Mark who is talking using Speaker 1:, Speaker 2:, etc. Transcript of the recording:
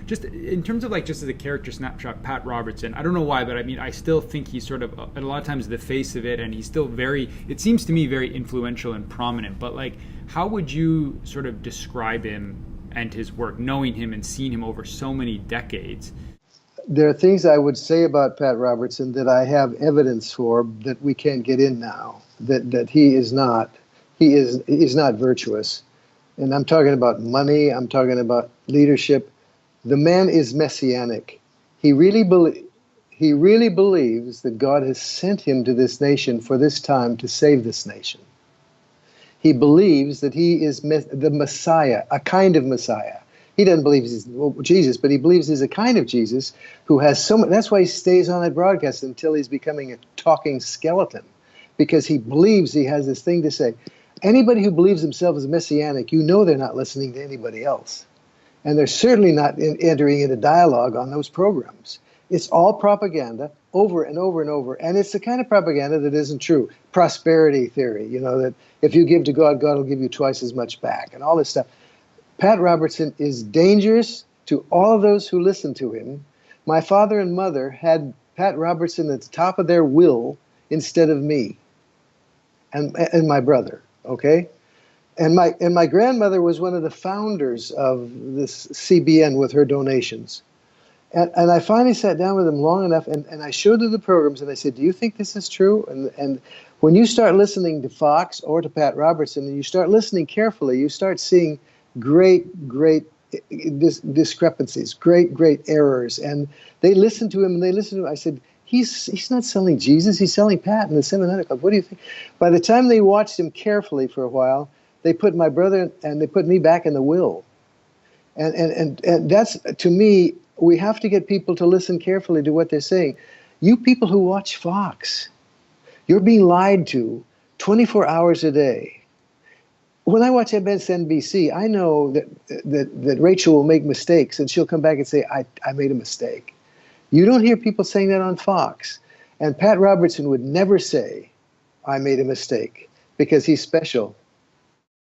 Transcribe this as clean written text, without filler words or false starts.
Speaker 1: Just in terms of like just as a character snapshot, Pat Robertson, I don't know why, but I mean, I still think he's sort of a lot of times the face of it, and he's still very, it seems to me, very influential and prominent. But like, how would you sort of describe him and his work, knowing him and seeing him over so many decades?
Speaker 2: There are things I would say about Pat Robertson that I have evidence for that we can't get in now. That he is not virtuous, and I'm talking about money. I'm talking about leadership. The man is messianic. He really he really believes that God has sent him to this nation for this time to save this nation. He believes that he is the Messiah, a kind of Messiah. He doesn't believe he's Jesus, but he believes he's a kind of Jesus who has so much. That's why he stays on that broadcast until he's becoming a talking skeleton, because he believes he has this thing to say. Anybody who believes themselves as messianic, you know they're not listening to anybody else. And they're certainly not entering into dialogue on those programs. It's all propaganda over and over and over. And it's the kind of propaganda that isn't true. Prosperity theory, that if you give to God, God will give you twice as much back and all this stuff. Pat Robertson is dangerous to all of those who listen to him. My father and mother had Pat Robertson at the top of their will instead of me and my brother, okay? And my grandmother was one of the founders of this CBN with her donations. And I finally sat down with him long enough, and I showed her the programs, and I said, do you think this is true? And when you start listening to Fox or to Pat Robertson, and you start listening carefully, you start seeing great discrepancies, great errors. And they listened to him, and they listened to him. I said, he's not selling Jesus, he's selling Pat in the Seminary Club. What do you think? By the time they watched him carefully for a while, they put my brother and they put me back in the will. And that's, to me, we have to get people to listen carefully to what they're saying. You people who watch Fox, you're being lied to 24 hours a day. When I watch MSNBC, I know that Rachel will make mistakes, and she'll come back and say, I made a mistake. You don't hear people saying that on Fox. And Pat Robertson would never say, I made a mistake, because he's special.